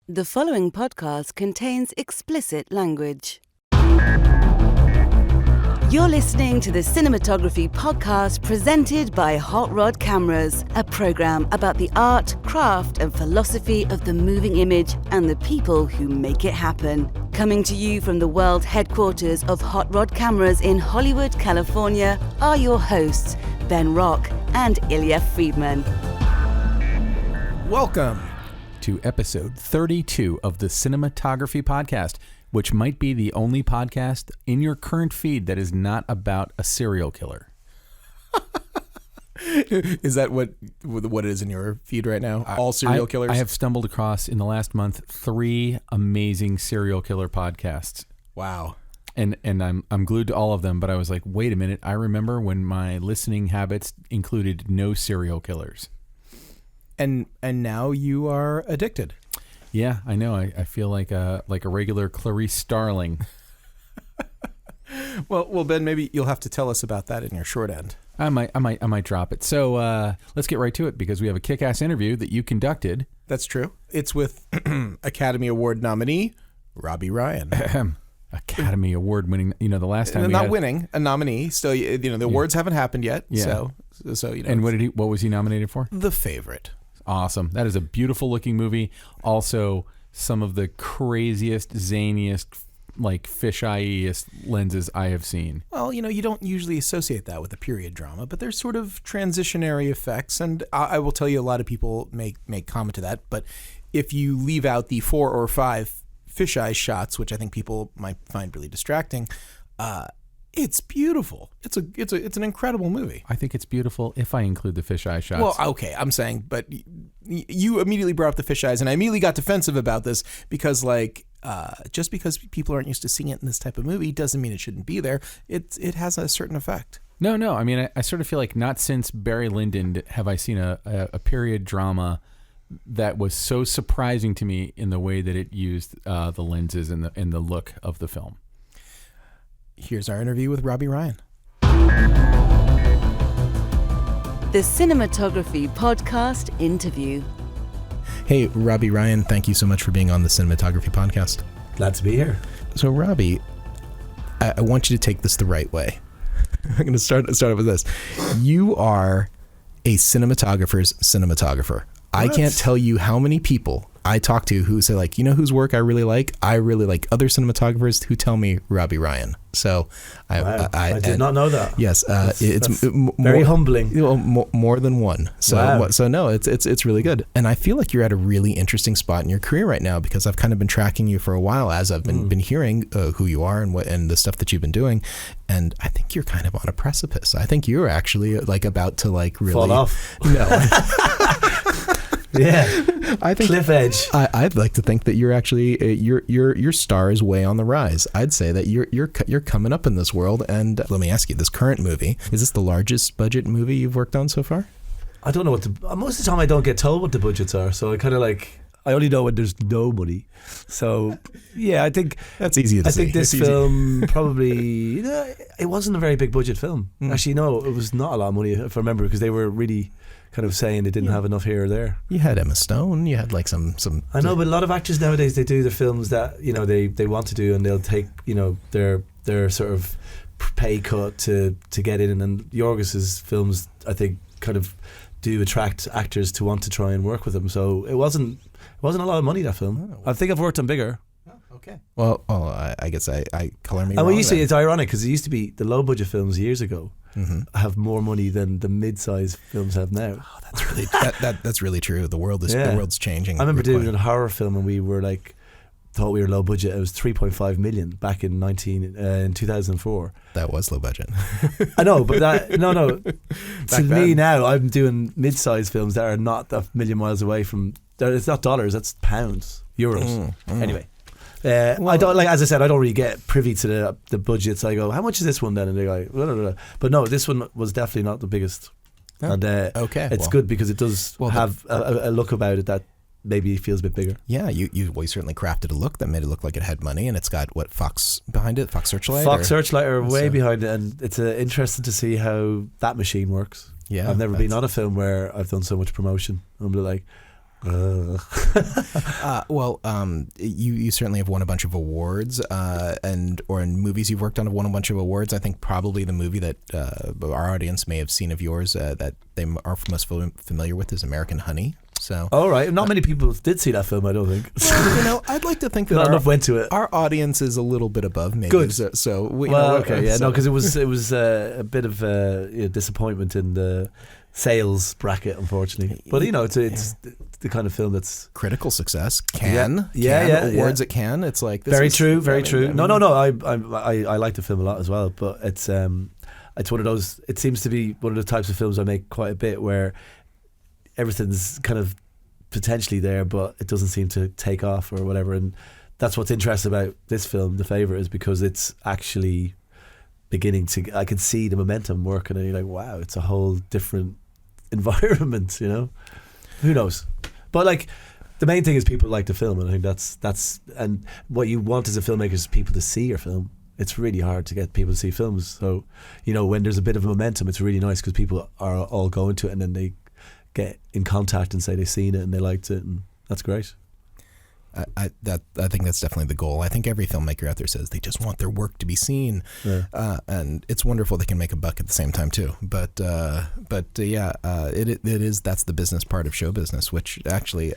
The following podcast contains explicit language. You're listening to the Cinematography podcast presented by Hot Rod Cameras, a program about the art, craft, and philosophy of the moving image and the people who make it happen. Coming to you from the world headquarters of Hot Rod Cameras in Hollywood, California, are your hosts, Ben Rock and Illya Friedman. Welcome to episode 32 of the Cinematography podcast, which might be the only podcast in your current feed that is not about a serial killer. Is that what is in your feed right now? All serial killers? I have stumbled across in the last month 3 amazing serial killer podcasts. Wow. And I'm glued to all of them, but I was like, wait a minute, I remember when my listening habits included no serial killers. And now you are addicted. Yeah, I know. I feel like a regular Clarice Starling. Well, Ben, maybe you'll have to tell us about that in your short end. I might drop it. So let's get right to it because we have a kick-ass interview that you conducted. That's true. It's with Academy Award nominee Robbie Ryan. Academy Award winning. You know, the last time a nominee. Still, the awards haven't happened yet. Yeah. So And what was he nominated for? The Favorite. Awesome. That is a beautiful looking movie. Also, some of the craziest, zaniest, like fisheye-iest lenses I have seen. Well, you don't usually associate that with a period drama, but there's sort of transitionary effects, and I will tell you a lot of people make comment to that, but if you leave out the 4 or 5 fisheye shots, which I think people might find really distracting, it's beautiful. It's an incredible movie. I think it's beautiful if I include the fisheye shots. Well, okay, I'm saying, but you immediately brought up the fisheyes, and I immediately got defensive about this because, just because people aren't used to seeing it in this type of movie doesn't mean it shouldn't be there. It has a certain effect. No. I mean, I sort of feel like not since Barry Lyndon have I seen a period drama that was so surprising to me in the way that it used the lenses and the look of the film. Here's our interview with Robbie Ryan. The Cinematography podcast interview. Hey, Robbie Ryan, thank you so much for being on the Cinematography podcast. Glad to be here. So, Robbie, I want you to take this the right way. I'm going to start with this. You are a cinematographer's cinematographer. I can't tell you how many people I talk to who say, like, whose work I really like? I really like other cinematographers who tell me Robbie Ryan. So I did not know that. Yes, it's very humbling. More than one. So wow. So no, it's really good. And I feel like you're at a really interesting spot in your career right now because I've kind of been tracking you for a while as I've been hearing who you are and the stuff that you've been doing. And I think you're kind of on a precipice. I think you're actually about to really fall off. No. Yeah, I think cliff edge. I'd like to think that you're actually your star is way on the rise. I'd say that you're coming up in this world. And let me ask you, this current movie, is this the largest budget movie you've worked on so far? I don't know most of the time I don't get told what the budgets are, so I kind of I only know when there's no money. So yeah, I think that's easy to I see. think this film probably it wasn't a very big budget film. Actually, no, it was not a lot of money if I remember, because they were really kind of saying they didn't have enough here or there. You had Emma Stone. You had some. I know, but a lot of actors nowadays, they do the films that they want to do, and they'll take their sort of pay cut to get in. And Yorgos's films, I think, kind of do attract actors to want to try and work with him. So it wasn't a lot of money, that film. I think I've worked on bigger. Okay. Well, I guess I color me wrong. And you see, it's ironic because it used to be the low budget films years ago have more money than the mid-sized films have now. Oh, that's really that's really true. The world's changing. I remember doing a horror film and we were thought we were low budget. It was 3.5 million back in 2004. That was low budget. I know, but no. To me now, I'm doing mid-sized films that are not a million miles away from. It's not dollars, that's pounds, euros. Anyway. I don't as I said, I don't really get privy to the budgets. I go, how much is this one then? And they're like, blah, blah, blah. But no, this one was definitely not the biggest. Oh, and it's good because it does have a look about it that maybe feels a bit bigger. Yeah, you certainly crafted a look that made it look like it had money, and it's got Fox behind it, Fox Searchlight. Fox Searchlight are way behind it, and it's interesting to see how that machine works. Yeah, I've never been on a film where I've done so much promotion. I'm like, You certainly have won a bunch of awards, or in movies you've worked on have won a bunch of awards. I think probably the movie that our audience may have seen of yours that they are most familiar with is American Honey. So, all right, not many people did see that film. I don't think. Well, I'd like to think that not enough went to it. Our audience is a little bit above, maybe. Good. So because it was a bit of disappointment in the sales bracket, unfortunately. But it's the kind of film that's critical success. Cannes awards at Cannes. It's like very true. No. I like the film a lot as well, but it's one of those. It seems to be one of the types of films I make quite a bit where everything's kind of potentially there, but it doesn't seem to take off or whatever. And that's what's interesting about this film, The Favourite, is because it's actually beginning to. I can see the momentum working, and you're like, wow, it's a whole different environment. Who knows? But like, the main thing is people like the film, and I think that's and what you want as a filmmaker is people to see your film. It's really hard to get people to see films. So when there's a bit of momentum, it's really nice because people are all going to it, and then they get in contact and say they've seen it and they liked it, and that's great. I think that's definitely the goal. I think every filmmaker out there says they just want their work to be seen, and it's wonderful they can make a buck at the same time too. But it is that's the business part of show business, which actually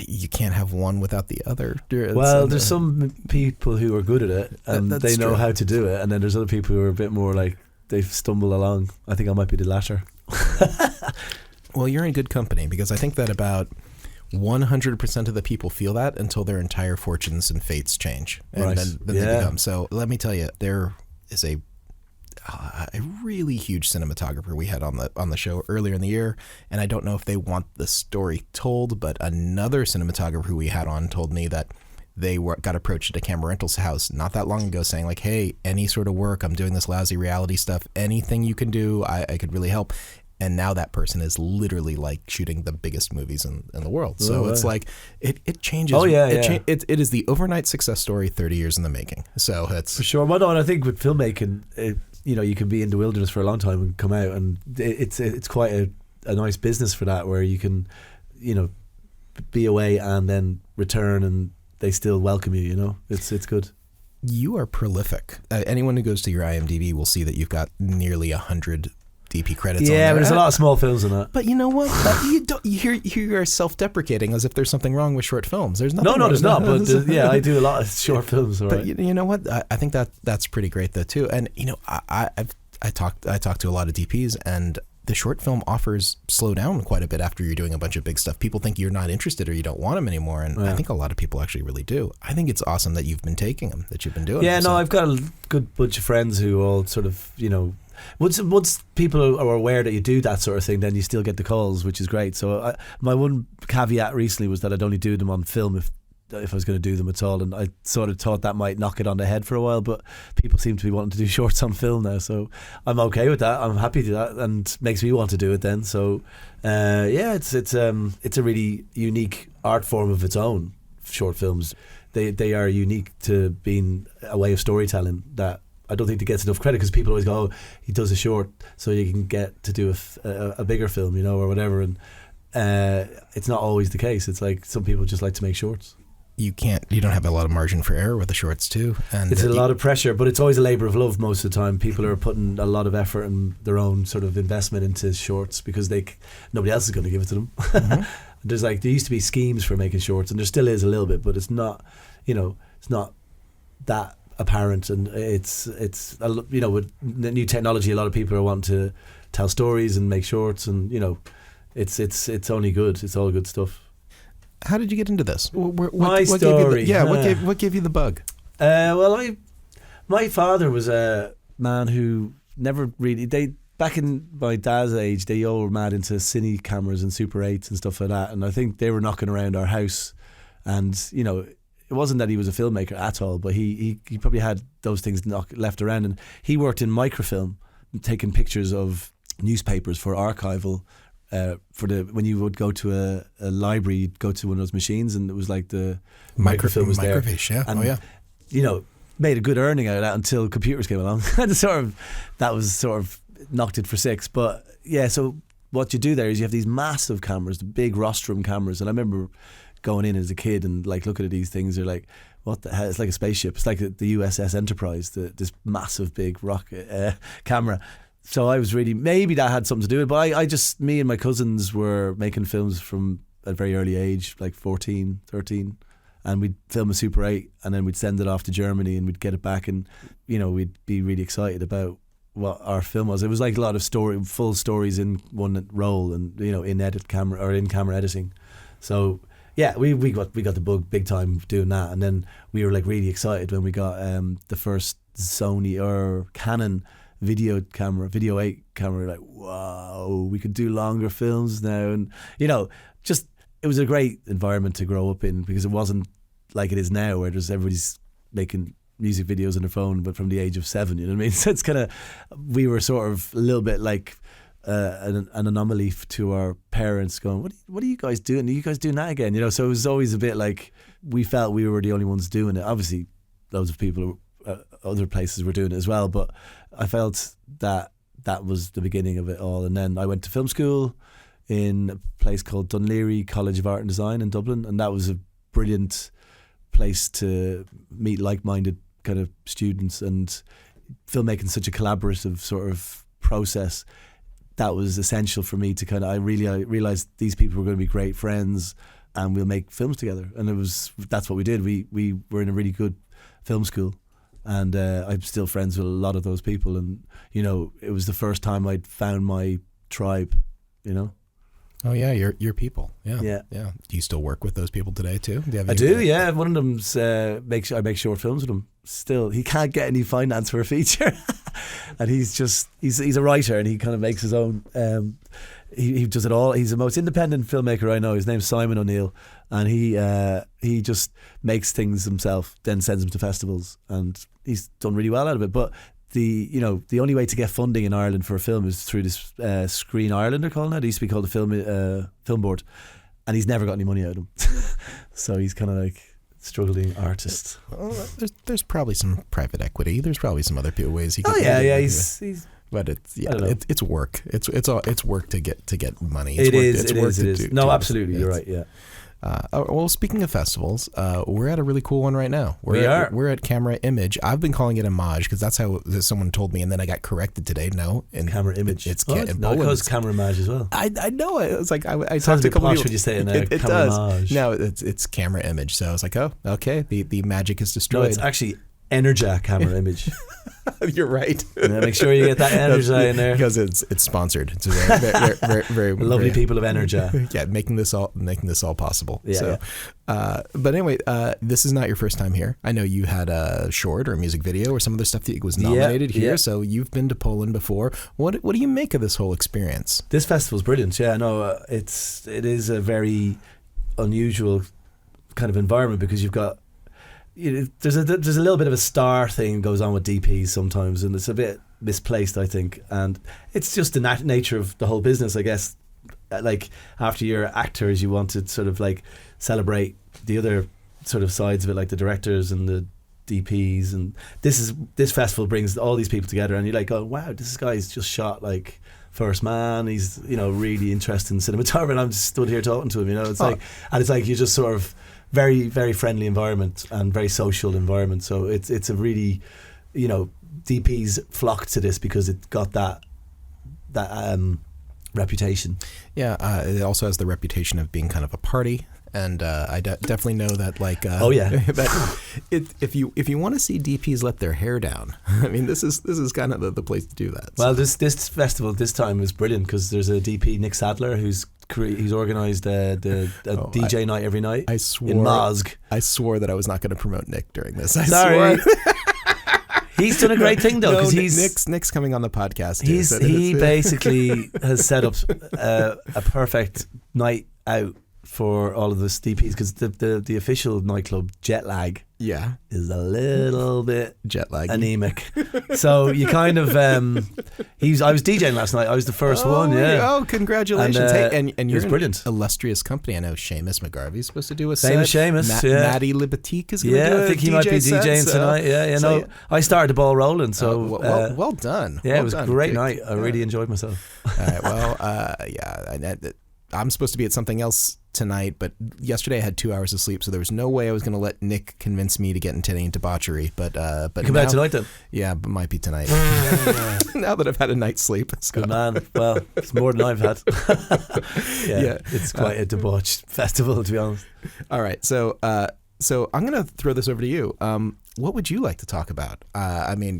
you can't have one without the other. There's some people who are good at it and they know how to do it, and then there's other people who are a bit more like they stumble along. I think I might be the latter. Well, you're in good company, because I think that about 100% of the people feel that until their entire fortunes and fates change, and then they become. So let me tell you, there is a really huge cinematographer we had on the show earlier in the year, and I don't know if they want the story told, but another cinematographer we had on told me that they got approached at a camera rental's house not that long ago saying like, hey, any sort of work, I'm doing this lousy reality stuff, anything you can do, I could really help. And now that person is literally like shooting the biggest movies in the world. So it's like, it changes. Oh, yeah, It is the overnight success story 30 years in the making. So that's... For sure. Well, no, and I think with filmmaking, you can be in the wilderness for a long time and come out, and it's quite a nice business for that, where you can, be away and then return and they still welcome you, It's good. You are prolific. Anyone who goes to your IMDb will see that you've got nearly 100 DP credits on there. Yeah, there's a lot of small films in that. But you know what? You are self-deprecating as if there's something wrong with short films. There's nothing. No, there's not. But I do a lot of short films. But you know what? I think that's pretty great though too. And I talked to a lot of DPs, and the short film offers slow down quite a bit after you're doing a bunch of big stuff. People think you're not interested or you don't want them anymore, and I think a lot of people actually really do. I think it's awesome that you've been taking them, that you've been doing. Yeah, I've got a good bunch of friends who all sort of, once people are aware that you do that sort of thing, then you still get the calls, which is great. So my one caveat recently was that I'd only do them on film if I was going to do them at all, and I sort of thought that might knock it on the head for a while, but people seem to be wanting to do shorts on film now, so I'm okay with that. I'm happy to do that, and makes me want to do it then. So it's a really unique art form of its own. Short films, they are unique to being a way of storytelling that I don't think it gets enough credit, because people always go, oh, he does a short so you can get to do a bigger film, or whatever, and it's not always the case. It's like some people just like to make shorts. You don't have a lot of margin for error with the shorts too, and it's a lot of pressure, but it's always a labour of love most of the time. People are putting a lot of effort and their own sort of investment into shorts because nobody else is going to give it to them. Mm-hmm. There used to be schemes for making shorts, and there still is a little bit, but it's not that apparent, and it's with new technology, a lot of people are wanting to tell stories and make shorts, and it's only good. It's all good stuff. How did you get into this? My story. What gave you the bug? My father was a man who never really. Back in my dad's age, they all were mad into cine cameras and Super 8s and stuff like that, and I think they were knocking around our house, and it wasn't that he was a filmmaker at all, but he probably had those things left around, and he worked in microfilm, taking pictures of newspapers for archival. When you would go to a library, you'd go to one of those machines, and it was like the microfilm was there. Yeah. And, made a good earning out of that until computers came along. That was sort of knocked it for six. But yeah, so what you do there is you have these massive cameras, the big rostrum cameras, and I remember going in as a kid and like looking at these things. They're like, what the hell? It's like a spaceship. It's like the USS Enterprise, this massive big rocket camera. So I was really, maybe that had something to do with it, but I just, me and my cousins were making films from a very early age, like 14, 13, and we'd film a Super 8 and then we'd send it off to Germany and we'd get it back, and we'd be really excited about what our film was. It was like a lot of full stories in one roll, and in camera editing. So yeah, we got the bug big time doing that, and then we were like really excited when we got the first Sony or Canon video 8 camera. Like, wow, we could do longer films now, and just it was a great environment to grow up in, because it wasn't like it is now where everybody's making music videos on their phone, but from the age of 7, you know what I mean? So it's kind of, we were sort of a little bit like an anomaly to our parents, going, what are you guys doing? Are you guys doing that again? So it was always a bit like we felt we were the only ones doing it. Obviously loads of people other places were doing it as well, but I felt that was the beginning of it all. And then I went to film school in a place called Dunleary College of Art and Design in Dublin, and that was a brilliant place to meet like-minded kind of students, and filmmaking such a collaborative sort of process. That was essential for me to I realized these people were going to be great friends and we'll make films together, and that's what we did. We were in a really good film school, and I'm still friends with a lot of those people, and it was the first time I'd found my tribe. Oh yeah, your people. Yeah. Do you still work with those people today too? I do. Yeah, one of them's I make short films with him. Still, he can't get any finance for a feature, and he's a writer, and he kind of makes his own. He does it all. He's the most independent filmmaker I know. His name's Simon O'Neill, and he just makes things himself, then sends them to festivals, and he's done really well out of it. But the only way to get funding in Ireland for a film is through this Screen Ireland, they're calling it. It used to be called the film board, and he's never got any money out of them. So he's kind of like struggling artist. Well, there's probably some private equity. There's probably some other ways he could. Oh yeah, he's. But it's work. It's work to get money. It is. No, absolutely, you're right. Yeah. Well, speaking of festivals, we're at a really cool one right now. We're at Camera Image. I've been calling it Image because that's how someone told me, and then I got corrected today. No, in Camera Image. It's it goes Camera Image as well. I know it. It's like I talked to a couple people. When you say it now. It does. No, it's Camera Image. So I was like, oh, okay. The magic is destroyed. No, it's actually Enerja Camera Image. You're right. Yeah, make sure you get that Enerja in there, because it's sponsored. It's very lovely people of Enerja. Yeah, making this all possible. Yeah. So, but anyway, this is not your first time here. I know you had a short or a music video or some other stuff that was nominated here. Yeah. So you've been to Poland before. What do you make of this whole experience? This festival's brilliant. Yeah, no, it is a very unusual kind of environment, because you've got. There's a little bit of a star thing goes on with DPs sometimes, and it's a bit misplaced, I think, and it's just the nature of the whole business, I guess. Like, after you're actors, you want to sort of like celebrate the other sort of sides of it, like the directors and the DPs, and this festival brings all these people together, and you're like, oh wow, this guy's just shot like First Man, he's really interested in cinematography, and I'm just stood here talking to him, it's like, and it's like you just sort of very, very friendly environment and very social environment. So it's a really, DPs flock to this because it got that reputation. Yeah, it also has the reputation of being kind of a party. And I definitely know that, like, that if you want to see DPs let their hair down, I mean, this is kind of the place to do that. Well, this festival this time is brilliant because there's a DP, Nick Sadler, who's organised a DJ night every night. I swore in Mosg. I swore that I was not going to promote Nick during this. Sorry. He's done a great thing though, because Nick's coming on the podcast. He basically has set up a perfect night out for all of the DPs because the official nightclub jet lag is a little bit jet lag anemic. So you kind of I was DJing last night. I was the first one. Yeah. Oh, congratulations! And you're brilliant. Illustrious company. I know Seamus McGarvey's supposed to do a famous set. Seamus. Matty Libatique is going to do a I think he might be DJing tonight. Yeah. I started the ball rolling. So well done. Yeah, well it was a done. great night. I really enjoyed myself. All right. Well, I'm supposed to be at something else tonight, but yesterday I had 2 hours of sleep, so there was no way I was going to let Nick convince me to get into any debauchery. But come back tonight then. Yeah, but might be tonight. Now that I've had a night's sleep, good man. Well, it's more than I've had. yeah, it's quite a debauched festival, to be honest. All right, so I'm going to throw this over to you. What would you like to talk about? How many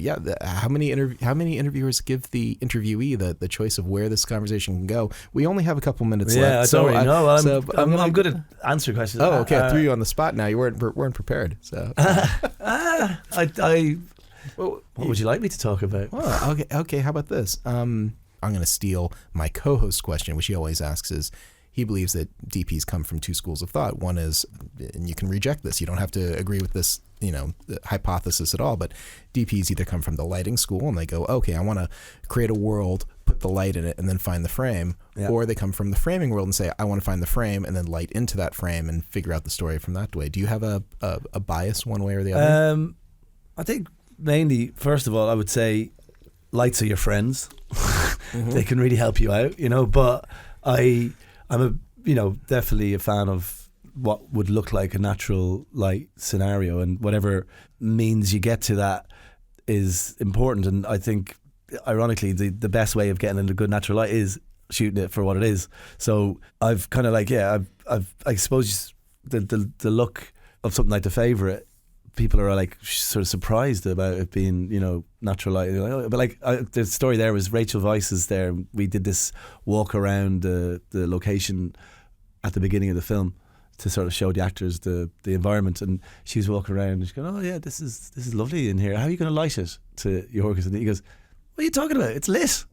interviewers give the interviewee the choice of where this conversation can go? We only have a couple minutes left. I don't really know. I'm good at answering questions. Oh, okay. I threw you on the spot now. You weren't prepared. So, what would you like me to talk about? Well, okay. How about this? I'm going to steal my co-host question, which he always asks is, he believes that DPs come from two schools of thought. One is, and you can reject this, you don't have to agree with this, hypothesis at all, but DPs either come from the lighting school and they go, okay, I want to create a world, put the light in it, and then find the frame. Yeah. Or they come from the framing world and say, I want to find the frame and then light into that frame and figure out the story from that way. Do you have a bias one way or the other? I think mainly, first of all, I would say lights are your friends. Mm-hmm. They can really help you out, but I'm definitely a fan of what would look like a natural light scenario, and whatever means you get to that is important. And I think, ironically, the best way of getting into good natural light is shooting it for what it is. So I've kind of I suppose the look of something like The Favourite, people are like sort of surprised about it being, natural light. But the story there was Rachel Weisz is there. We did this walk around the location at the beginning of the film to sort of show the actors the environment, and she was walking around and she's going, oh yeah, this is lovely in here. How are you going to light it to Yorgos? And he goes, what are you talking about? It's lit.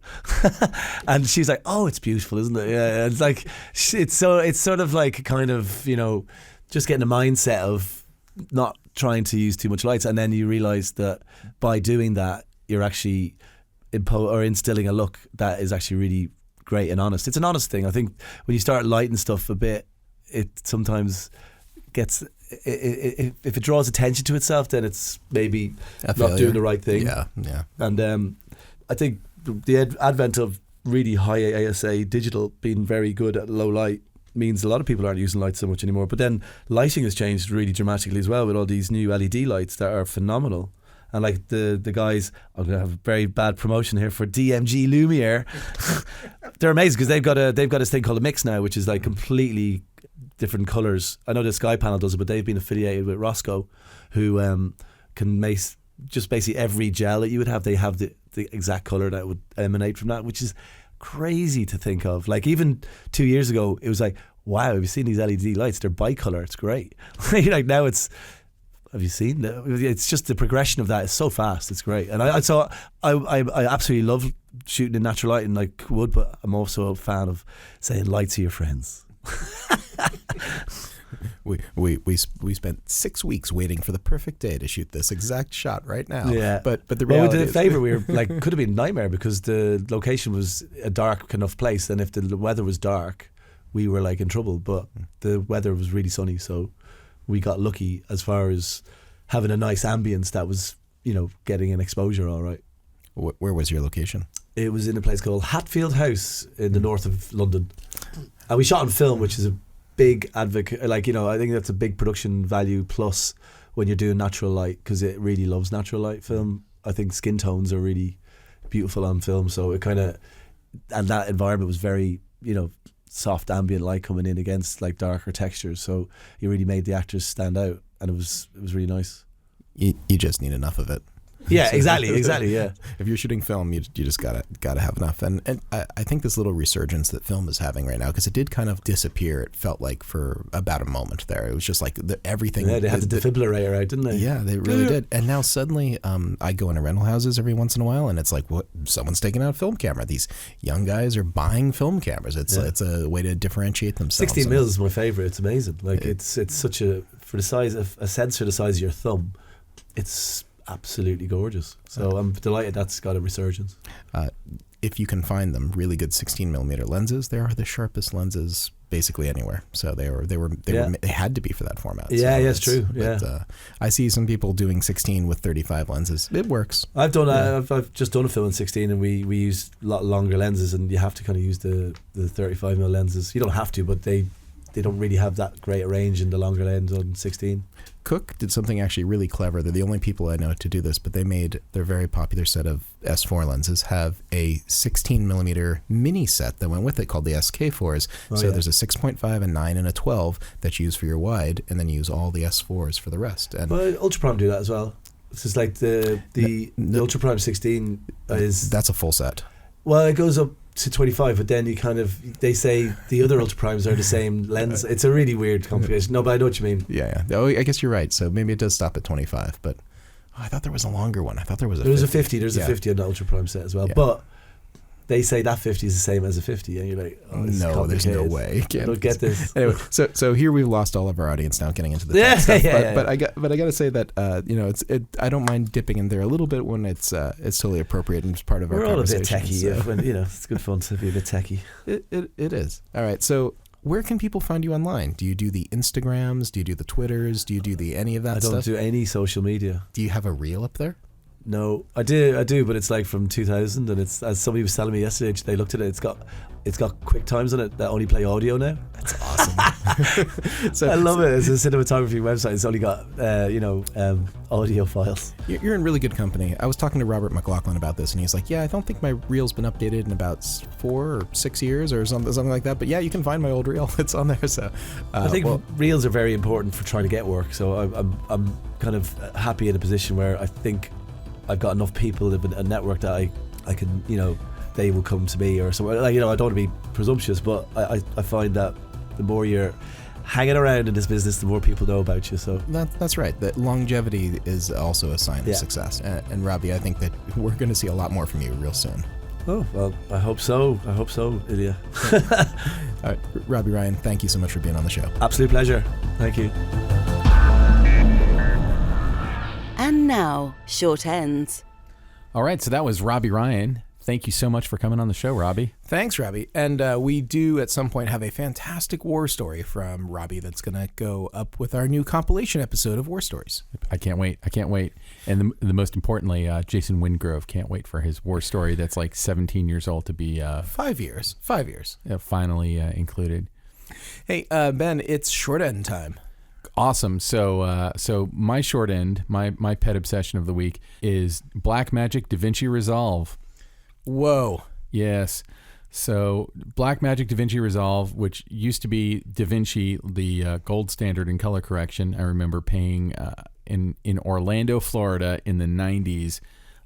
And she's like, oh, it's beautiful, isn't it? Yeah. It's like it's sort of like kind of just getting a mindset of not trying to use too much lights, and then you realise that by doing that you're actually instilling a look that is actually really great and honest. It's an honest thing. I think when you start lighting stuff a bit, it sometimes gets if it draws attention to itself, then it's maybe not doing the right thing. Yeah. And I think the advent of really high ASA digital being very good at low light means a lot of people aren't using lights so much anymore. But then lighting has changed really dramatically as well, with all these new LED lights that are phenomenal. And like the guys, I'm going to have a very bad promotion here for DMG Lumiere. They're amazing because they've got this thing called a mix now, which is like completely different colours. I know the Sky Panel does it, but they've been affiliated with Roscoe, who can make just basically every gel that you would have. They have the exact colour that would emanate from that, which is crazy to think of. Like even 2 years ago, it was like, wow, have you seen these LED lights? They're bicolour. It's great. Like now it's, have you seen that? It's just the progression of that is so fast. It's great. And I absolutely love shooting in natural light and like wood, but I'm also a fan of saying lights are your friends. We spent 6 weeks waiting for the perfect day to shoot this exact shot right now. Yeah, but the reality is, Favourite, we were like, could have been a nightmare because the location was a dark enough place, and if the weather was dark, we were like in trouble. But the weather was really sunny, so we got lucky as far as having a nice ambience that was, getting an exposure all right. Where was your location? It was in a place called Hatfield House in the north of London, and we shot on film, which is a big advocate. I think that's a big production value plus when you're doing natural light, because it really loves natural light film. I think skin tones are really beautiful on film, so it kind of, and that environment was very, soft ambient light coming in against like darker textures, so it really made the actors stand out, and it was really nice. You just need enough of it. Yeah, exactly. Yeah. If you're shooting film, you just gotta have enough. And I think this little resurgence that film is having right now, because it did kind of disappear. It felt like for about a moment there. It was just like everything. Yeah, they had the defibrillator out, didn't they? Yeah, they really did. And now suddenly, I go into rental houses every once in a while, and it's like, what? Someone's taking out a film camera. These young guys are buying film cameras. It's a way to differentiate themselves. 16 mils is my favorite. It's amazing. Like it's such a, for the size of a sensor the size of your thumb, it's absolutely gorgeous. So I'm delighted that's got a resurgence. If you can find them, really good 16mm lenses, they are the sharpest lenses basically anywhere. So they had to be for that format. Yeah, so it's true. But, I see some people doing 16 with 35 lenses. It works. I've done I've just done a film in 16, and we use a lot longer lenses, and you have to kind of use the 35mm lenses. You don't have to, but they don't really have that great a range in the longer lens on 16. Cook did something actually really clever. They're the only people I know to do this, but they made their very popular set of S4 lenses have a 16mm mini set that went with it called the SK4s. There's a 6.5, a 9, and a 12 that you use for your wide, and then you use all the S4s for the rest. And but Ultra Prime do that as well. It's just like the Ultra Prime 16 is... That's a full set. Well, it goes up to 25, but then they say the other Ultra Primes are the same lens. It's a really weird complication. No, but I know what you mean. Yeah. Oh, I guess you're right. So maybe it does stop at 25, but I thought there was a longer one. I thought there was a 50. There's a 50. There's a 50 on the Ultra Prime set as well. Yeah. But they say that 50 is the same as a 50, and you're like, no, there's no way. I don't get this. Anyway, so here we've lost all of our audience now getting into the tech stuff. But I got to say that I don't mind dipping in there a little bit when it's totally appropriate and it's part of our conversation. We're all a bit techie, so. When, it's good fun to be a bit techie. It is. All right, so where can people find you online? Do you do the Instagrams? Do you do the Twitters? Do you do any of that stuff? I don't do any social media. Do you have a reel up there? No, I do, but it's like from 2000, and it's, as somebody was telling me yesterday, they looked at it. It's got quick times on it that only play audio now. That's awesome. I love it. It's a cinematography website. It's only got audio files. You're in really good company. I was talking to Robert McLaughlin about this, and he's like, "Yeah, I don't think my reel's been updated in about 4 or 6 years or something like that. But yeah, you can find my old reel. It's on there." So I think reels are very important for trying to get work. So I'm kind of happy in a position where I think I've got enough people in a network that I can, they will come to me or somewhere. Like, I don't want to be presumptuous, but I find that the more you're hanging around in this business, the more people know about you. So that's right. That longevity is also a sign of success. And Robbie, I think that we're going to see a lot more from you real soon. Oh, well, I hope so, Illya. All right, Robbie Ryan, thank you so much for being on the show. Absolute pleasure. Thank you. And now, short ends. All right, so that was Robbie Ryan. Thank you so much for coming on the show, Robbie. Thanks, Robbie. And we do at some point have a fantastic war story from Robbie that's going to go up with our new compilation episode of War Stories. I can't wait. And the most importantly, Jason Wingrove can't wait for his war story that's like 17 years old to be 5 years. 5 years. Finally included. Hey, Ben, it's short end time. Awesome. So my short end, my pet obsession of the week is Blackmagic DaVinci Resolve. Whoa. Yes. So Blackmagic DaVinci Resolve, which used to be DaVinci, the gold standard in color correction. I remember paying in Orlando, Florida in the 90s.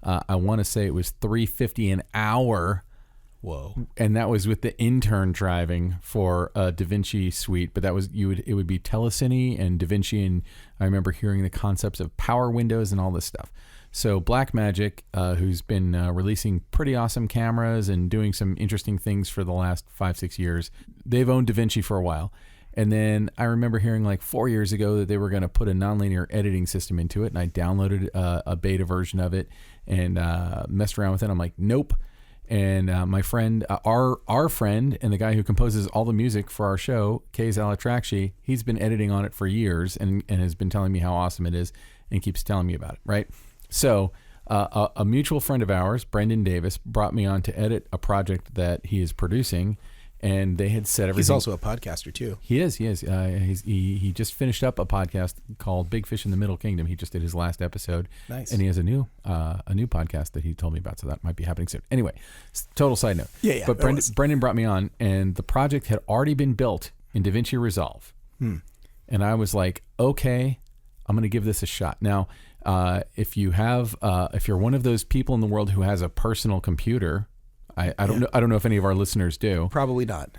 I want to say it was $3.50 an hour. Whoa. And that was with the intern driving for a DaVinci suite, but it would be Telecine and DaVinci, and I remember hearing the concepts of power windows and all this stuff. So Blackmagic, who's been releasing pretty awesome cameras and doing some interesting things for the last 5-6 years, they've owned DaVinci for a while. And then I remember hearing like 4 years ago that they were going to put a nonlinear editing system into it, and I downloaded a beta version of it and messed around with it. I'm like, nope. And my friend, our friend, and the guy who composes all the music for our show, Is Al-Atractchi, he's been editing on it for years and has been telling me how awesome it is and keeps telling me about it, right? So a mutual friend of ours, Brendan Davis, brought me on to edit a project that he is producing, and they had set everything. He's also a podcaster too. He is. He just finished up a podcast called Big Fish in the Middle Kingdom. He just did his last episode. Nice. And he has a new podcast that he told me about, so that might be happening soon. Anyway, total side note. Yeah. But Brendan brought me on, and the project had already been built in DaVinci Resolve. And I was like, okay, I'm going to give this a shot. Now, if you're one of those people in the world who has a personal computer, I don't know if any of our listeners do. Probably not.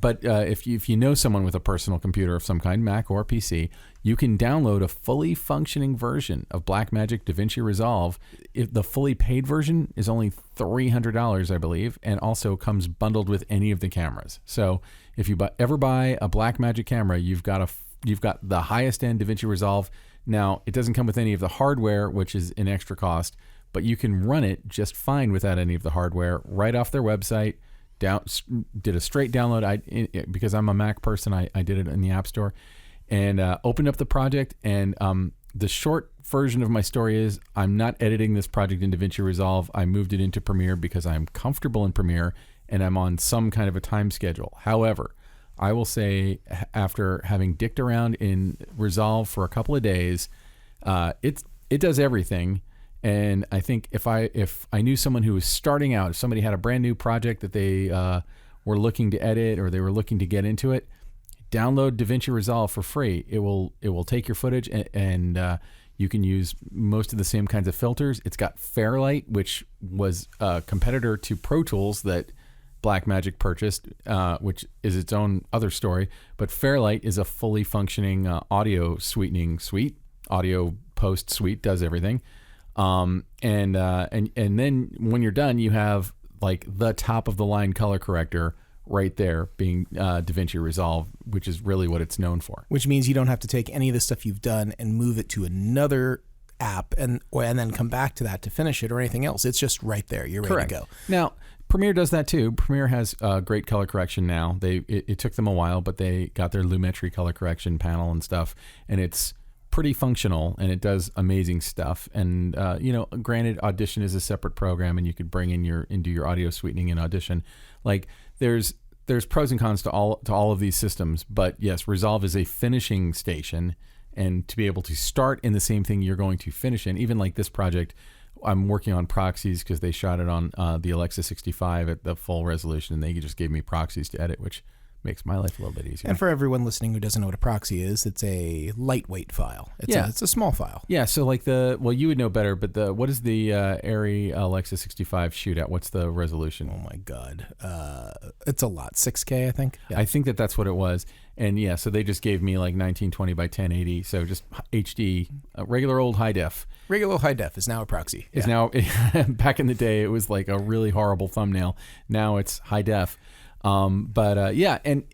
But if you know someone with a personal computer of some kind, Mac or PC, you can download a fully functioning version of Blackmagic DaVinci Resolve. The fully paid version is only $300, I believe, and also comes bundled with any of the cameras. So if you ever buy a Blackmagic camera, you've got the highest end DaVinci Resolve. Now, it doesn't come with any of the hardware, which is an extra cost, but you can run it just fine without any of the hardware right off their website. Did a straight download. Because I'm a Mac person, I did it in the App Store and opened up the project. And the short version of my story is I'm not editing this project in DaVinci Resolve. I moved it into Premiere because I'm comfortable in Premiere and I'm on some kind of a time schedule. However, I will say after having dicked around in Resolve for a couple of days, it does everything. And I think if I knew someone who was starting out, if somebody had a brand new project that they were looking to edit or they were looking to get into it, download DaVinci Resolve for free. It will take your footage and you can use most of the same kinds of filters. It's got Fairlight, which was a competitor to Pro Tools that Blackmagic purchased, which is its own other story. But Fairlight is a fully functioning audio sweetening suite. Audio post suite, does everything. And then when you're done, you have like the top of the line color corrector right there being DaVinci Resolve, which is really what it's known for. Which means you don't have to take any of the stuff you've done and move it to another app and then come back to that to finish it or anything else. It's just right there. You're ready to go. Now, Premiere does that too. Premiere has great color correction now. It took them a while, but they got their Lumetri color correction panel and stuff, and it's pretty functional and it does amazing stuff. And granted, Audition is a separate program, and you could bring in into your audio sweetening in Audition. Like there's pros and cons to all of these systems, but yes, Resolve is a finishing station, and to be able to start in the same thing you're going to finish in, even like this project. I'm working on proxies because they shot it on the Alexa 65 at the full resolution, and they just gave me proxies to edit, which makes my life a little bit easier. And for everyone listening who doesn't know what a proxy is, it's a lightweight file. It's a small file. Yeah, so like you would know better, but what does the Arri Alexa 65 shoot at? What's the resolution? Oh my God. It's a lot. 6K, I think. Yeah. I think that's what it was. And yeah, so they just gave me like 1920 by 1080, so just HD, regular old high def. Regular high def is now a proxy. Is now back in the day it was like a really horrible thumbnail. Now it's high def. And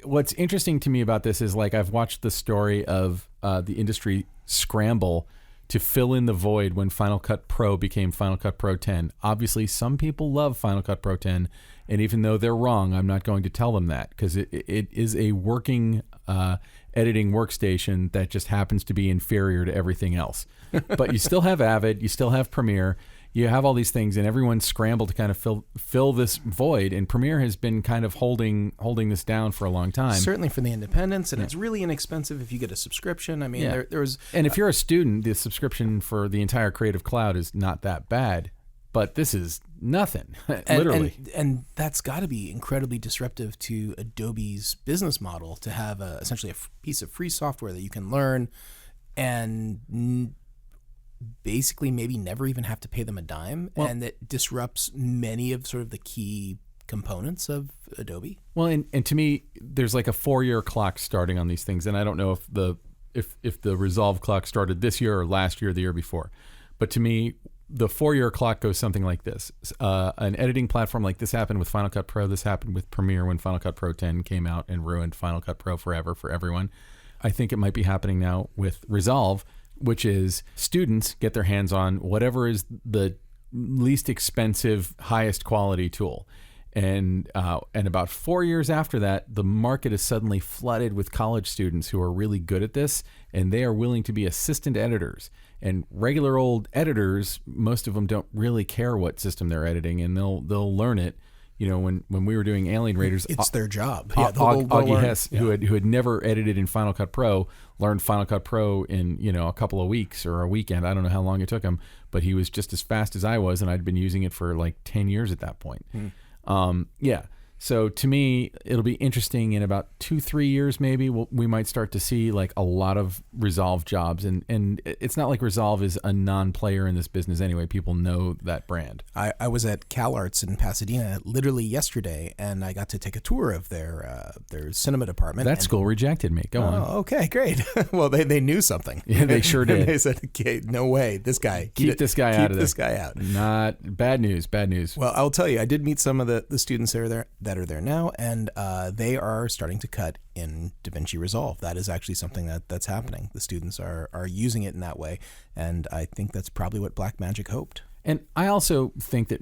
what's interesting to me about this is like I've watched the story of the industry scramble to fill in the void when Final Cut Pro became Final Cut Pro 10. Obviously, some people love Final Cut Pro 10, and even though they're wrong, I'm not going to tell them that because it is a working editing workstation that just happens to be inferior to everything else. But you still have Avid, you still have Premiere. You have all these things, and everyone's scrambled to kind of fill this void. And Premiere has been kind of holding this down for a long time. Certainly for the independents, and it's really inexpensive if you get a subscription. I mean, there was. And if you're a student, the subscription for the entire Creative Cloud is not that bad. But this is nothing, literally. And that's got to be incredibly disruptive to Adobe's business model to have essentially a piece of free software that you can learn and basically maybe never even have to pay them a dime, and that disrupts many of sort of the key components of Adobe. Well, and to me, there's like a 4-year clock starting on these things, and I don't know if the Resolve clock started this year or last year or the year before, but to me, the 4-year clock goes something like this. An editing platform like this happened with Final Cut Pro. This happened with Premiere when Final Cut Pro 10 came out and ruined Final Cut Pro forever for everyone. I think it might be happening now with Resolve, which is students get their hands on whatever is the least expensive, highest quality tool. And about 4 years after that, the market is suddenly flooded with college students who are really good at this, and they are willing to be assistant editors. And regular old editors, most of them don't really care what system they're editing, and they'll learn it. You know, when we were doing Alien Raiders, it's their job. Augie Hess, who had never edited in Final Cut Pro, learned Final Cut Pro in a couple of weeks or a weekend. I don't know how long it took him, but he was just as fast as I was, and I'd been using it for like 10 years at that point. So to me, it'll be interesting in about 2-3 years, maybe we might start to see like a lot of Resolve jobs. And it's not like Resolve is a non-player in this business anyway. People know that brand. I was at CalArts in Pasadena literally yesterday, and I got to take a tour of their cinema department. That school rejected me. Go on. Okay, great. Well, they knew something. Yeah, they sure did. They said, okay, no way, this guy. Keep this guy out of there. Keep this guy out. Not bad news. Bad news. Well, I'll tell you, I did meet some of the students that are there now, and they are starting to cut in DaVinci Resolve. That is actually something that's happening. The students are using it in that way, and I think that's probably what Blackmagic hoped. And I also think that,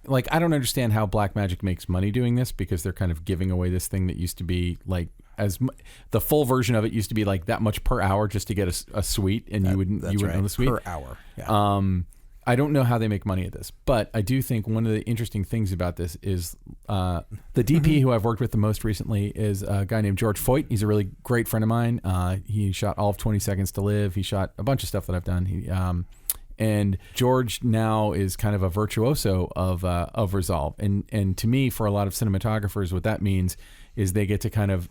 like, I don't understand how Blackmagic makes money doing this, because they're kind of giving away this thing that used to be like, the full version of it used to be like that much per hour just to get a suite, and you wouldn't own the suite per hour. Yeah. I don't know how they make money at this, but I do think one of the interesting things about this is the DP who I've worked with the most recently is a guy named George Foyt. He's a really great friend of mine. He shot all of 20 Seconds to Live. He shot a bunch of stuff that I've done. And George now is kind of a virtuoso of Resolve. And to me, for a lot of cinematographers, what that means is they get to kind of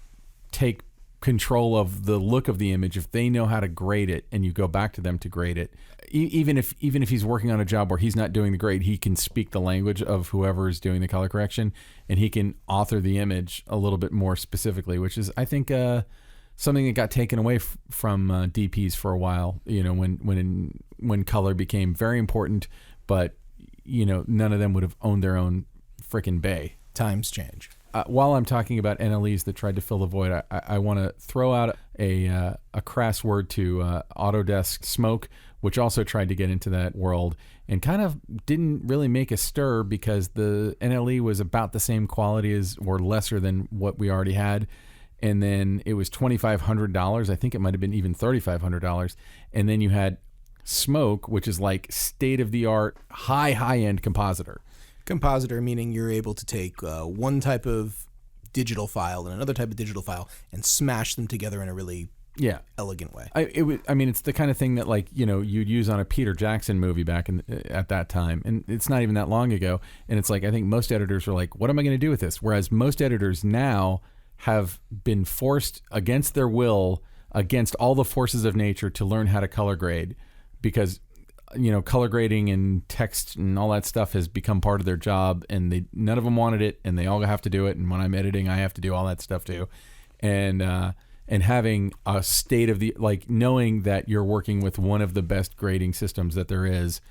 take control of the look of the image. If they know how to grade it and you go back to them to grade it, even if he's working on a job where he's not doing the grade, he can speak the language of whoever is doing the color correction, and he can author the image a little bit more specifically, which is, I think, something that got taken away from DPs for a while, when color became very important, but none of them would have owned their own frickin' bay. Times change. While I'm talking about NLEs that tried to fill the void, I want to throw out a crass word to Autodesk Smoke, which also tried to get into that world and kind of didn't really make a stir, because the NLE was about the same quality as, or lesser than, what we already had. And then it was $2,500. I think it might have been even $3,500. And then you had Smoke, which is like state-of-the-art, high-end compositor. Compositor meaning you're able to take one type of digital file and another type of digital file and smash them together in a really elegant way. It's the kind of thing that, like, you'd use on a Peter Jackson movie back at that time, and it's not even that long ago. And it's like, I think most editors are like, what am I going to do with this? Whereas most editors now have been forced against their will, against all the forces of nature, to learn how to color grade, because color grading and text and all that stuff has become part of their job, and none of them wanted it, and they all have to do it. And when I'm editing, I have to do all that stuff too. And having a state of the, like, knowing that you're working with one of the best grading systems that there is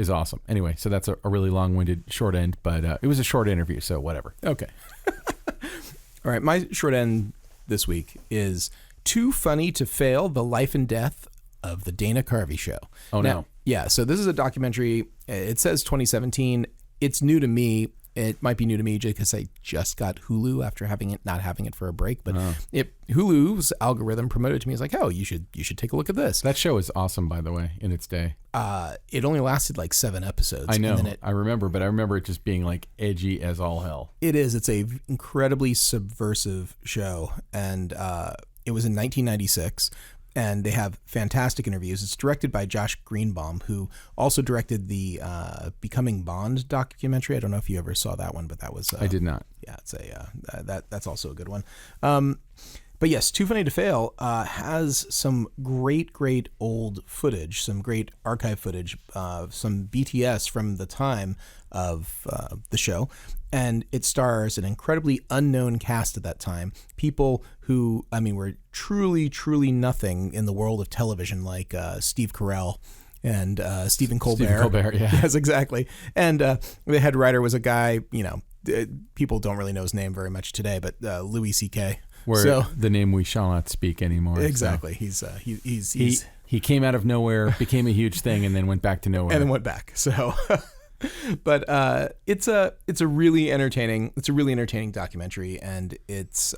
awesome. Anyway, so that's a really long-winded short end, but it was a short interview, so whatever. Okay. All right, my short end this week is Too Funny to Fail: The Life and Death of the Dana Carvey Show. Oh, now, no. Yeah, so this is a documentary. It says 2017. It's new to me. It might be new to me because I just got Hulu after not having it for a break. But Hulu's algorithm promoted it to me. It's like, oh, you should take a look at this. That show is awesome, by the way, in its day. It only lasted like 7 episodes. I know. And then I remember it just being like edgy as all hell. It is. It's a incredibly subversive show, and it was in 1996. And they have fantastic interviews. It's directed by Josh Greenbaum, who also directed the Becoming Bond documentary. I don't know if you ever saw that one, but that was... I did not. Yeah, it's that's also a good one. But yes, Too Funny to Fail has some great old footage, some great archive footage, some BTS from the time of the show. And it stars an incredibly unknown cast at that time. People who, were truly nothing in the world of television, like Steve Carell and Stephen Colbert. Stephen Colbert, yeah. Yes, exactly. And the head writer was a guy, people don't really know his name very much today, but Louis C.K. The name we shall not speak anymore. Exactly. So. He came out of nowhere, became a huge thing, and then went back to nowhere. And then went back. So... But it's a really entertaining documentary, and it's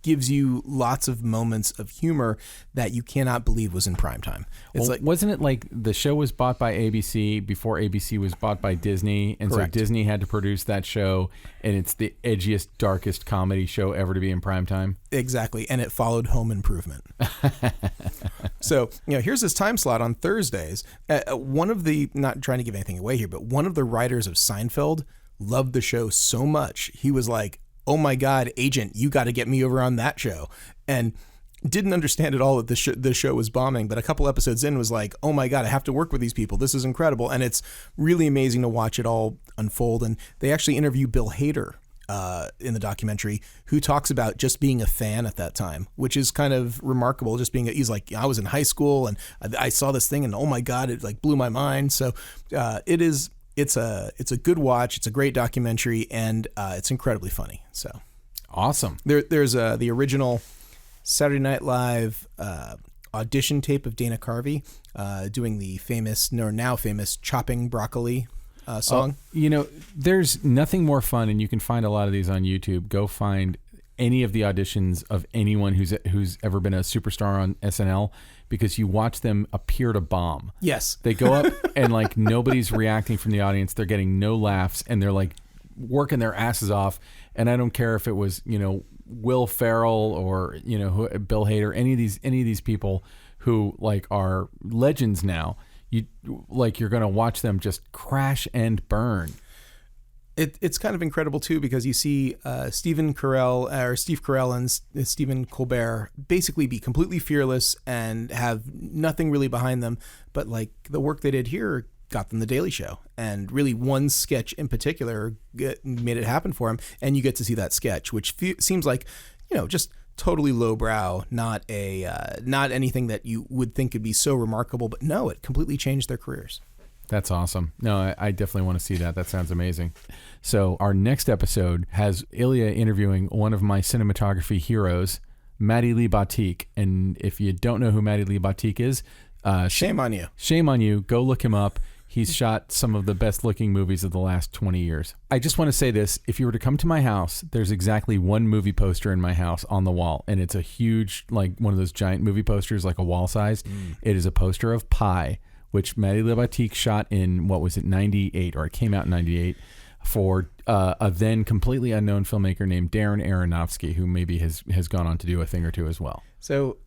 gives you lots of moments of humor that you cannot believe was in prime time. Wasn't it like the show was bought by ABC before ABC was bought by Disney, and Correct. So Disney had to produce that show, and it's the edgiest, darkest comedy show ever to be in prime time? Exactly, and it followed Home Improvement. So, here's this time slot on Thursdays. One of the, not trying to give anything away here, but one of the writers of Seinfeld loved the show so much. He was like, oh my God, agent, you got to get me over on that show. And didn't understand at all that the show was bombing, but a couple episodes in was like, oh my God, I have to work with these people. This is incredible. And it's really amazing to watch it all unfold. And they actually interview Bill Hader in the documentary, who talks about just being a fan at that time, which is kind of remarkable. Just being, he's like, I was in high school and I saw this thing and oh my God, it like blew my mind. So it's a good watch. It's a great documentary and it's incredibly funny. So awesome. There's the original Saturday Night Live audition tape of Dana Carvey doing the now famous Chopping Broccoli song. There's nothing more fun, and you can find a lot of these on YouTube. Go find any of the auditions of anyone who's ever been a superstar on SNL, because you watch them appear to bomb. Yes. They go up and like nobody's reacting from the audience. They're getting no laughs, and they're like working their asses off. And I don't care if it was, Will Ferrell or Bill Hader, any of these people who like are legends now. You're going to watch them just crash and burn. It's kind of incredible too, because you see Steve Carell and Stephen Colbert basically be completely fearless and have nothing really behind them, but like the work they did here got them the Daily Show, and really one sketch in particular made it happen for him. And you get to see that sketch, which seems like, just totally lowbrow, not anything that you would think could be so remarkable, but no, it completely changed their careers. That's awesome. No, I definitely want to see that. That sounds amazing. So our next episode has Illya interviewing one of my cinematography heroes, Matty Lee Batik. And if you don't know who Matty Lee Batik is, shame on you. Shame on you. Go look him up. He's shot some of the best looking movies of the last 20 years. I just want to say this. If you were to come to my house, there's exactly one movie poster in my house on the wall. And it's a huge, like one of those giant movie posters, like a wall size. It is a poster of Pi, which Matty Lee Batik shot in, 98, or it came out in 98, for a then completely unknown filmmaker named Darren Aronofsky, who maybe has gone on to do a thing or two as well. So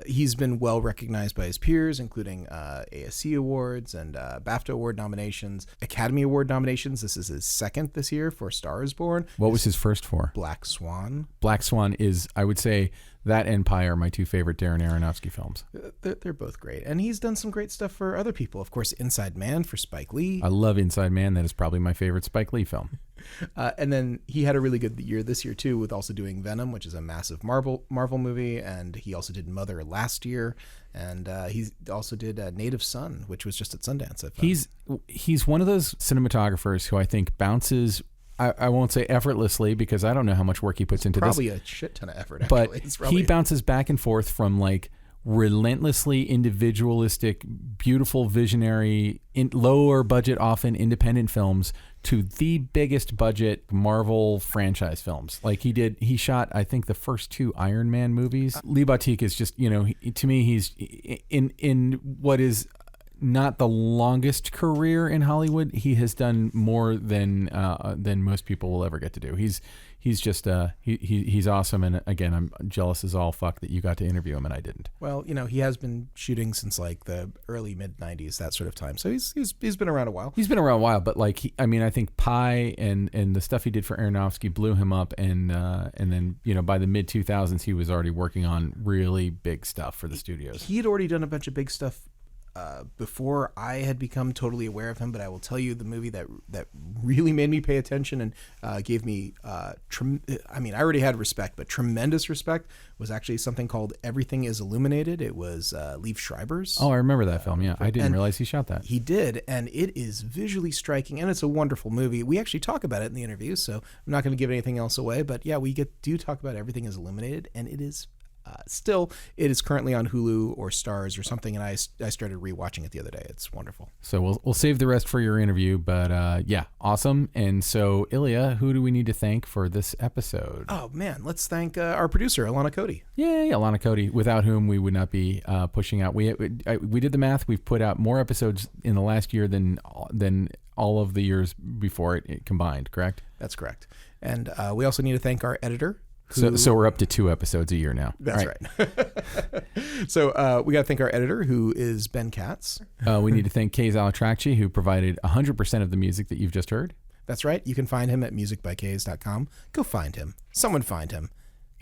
he's been well recognized by his peers, including ASC awards and BAFTA award nominations, Academy Award nominations. This is his second this year for Star is Born. What was his first for? Black Swan. Black Swan is, I would say, that and Pi are my two favorite Darren Aronofsky films. They're both great. And he's done some great stuff for other people. Of course, Inside Man for Spike Lee. I love Inside Man. That is probably my favorite Spike Lee film. And then he had a really good year this year, too, with also doing Venom, which is a massive Marvel movie. And he also did Mother last year. And he also did Native Son, which was just at Sundance. He's one of those cinematographers who I think bounces, I won't say effortlessly, because I don't know how much work he puts into probably this. Probably a shit ton of effort, actually. But he bounces back and forth from like relentlessly individualistic, beautiful, visionary, lower budget, often independent films to the biggest budget Marvel franchise films. Like he shot, I think, the first two Iron Man movies. Lee Batik is just, to me, he's in what is not the longest career in Hollywood. He has done more than most people will ever get to do. He's just he's awesome, and again, I'm jealous as all fuck that you got to interview him and I didn't. Well, he has been shooting since like the early mid '90s, that sort of time. So he's been around a while. He's been around a while, but like I think Pi and the stuff he did for Aronofsky blew him up, and then by the mid 2000s he was already working on really big stuff for the studios. He had already done a bunch of big stuff before I had become totally aware of him, but I will tell you the movie that really made me pay attention and gave me I already had respect, but tremendous respect, was actually something called Everything Is Illuminated. It was Liev Schreiber's. Oh, I remember that film. Yeah, I didn't realize he shot that. He did, and it is visually striking, and it's a wonderful movie. We actually talk about it in the interview, so I'm not going to give anything else away, but yeah, we do talk about Everything Is Illuminated, and it is it is currently on Hulu or Stars or something, and I started rewatching it the other day. It's wonderful. So we'll save the rest for your interview, but yeah, awesome. And so, Illya, who do we need to thank for this episode? Oh man, let's thank our producer, Alana Kode. Yay, Alana Kode, without whom we would not be pushing out. We did the math. We've put out more episodes in the last year than all of the years before it combined. Correct? That's correct. And we also need to thank our editor. So we're up to 2 episodes a year now. That's right. So we got to thank our editor, who is Ben Katz. We need to thank Is Al-Atractchi, who provided 100% of the music that you've just heard. That's right. You can find him at musicbyks.com. Go find him. Someone find him.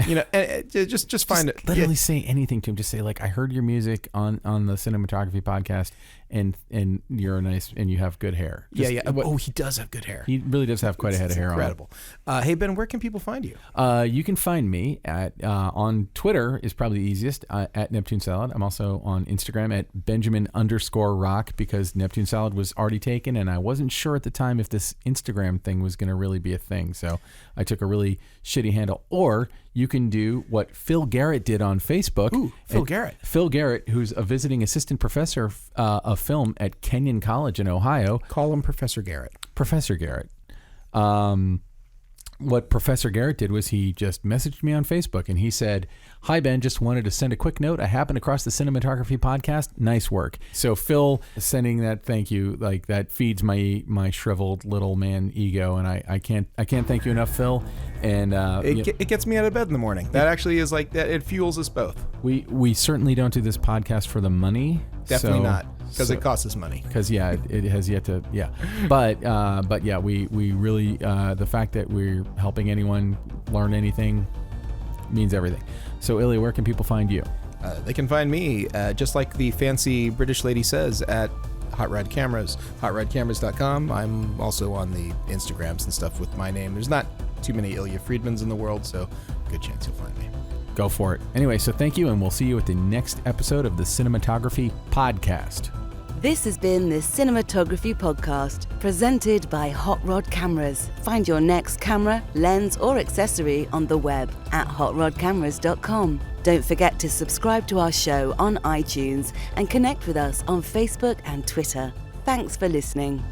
You know, and just find it. Literally say anything to him. Just say like, I heard your music on the Cinematography podcast, and you're nice and you have good hair. Just, He does have good hair. He really does have quite a head of hair. Incredible. Hey Ben, where can people find you? You can find me at on Twitter is probably the easiest at Neptune Salad. I'm also on Instagram at Benjamin_Rock because Neptune Salad was already taken, and I wasn't sure at the time if this Instagram thing was going to really be a thing, so I took a really shitty handle. Or you can do what Phil Garrett did on Facebook. Ooh, Phil Garrett. Phil Garrett, who's a visiting assistant professor of film at Kenyon College in Ohio. Call him Professor Garrett. Professor Garrett. What Professor Garrett did was he just messaged me on Facebook and he said, "Hi Ben, just wanted to send a quick note. I happened across the Cinematography podcast. Nice work." So Phil sending that thank you, like that feeds my shriveled little man ego, and I can't thank you enough, Phil. And it gets me out of bed in the morning. That actually is like that. It fuels us both. We certainly don't do this podcast for the money. Definitely not. Because it costs us money. Because it has yet to but yeah, we really the fact that we're helping anyone learn anything means everything. So Illya, where can people find you? They can find me just like the fancy British lady says at Hot Rod Cameras, hotrodcameras.com. I'm also on the Instagrams and stuff with my name. There's not too many Illya Friedmans in the world, so good chance you'll find me. Go for it. Anyway, so thank you, and we'll see you at the next episode of the Cinematography Podcast. This has been the Cinematography Podcast, presented by Hot Rod Cameras. Find your next camera, lens, or accessory on the web at hotrodcameras.com. Don't forget to subscribe to our show on iTunes and connect with us on Facebook and Twitter. Thanks for listening.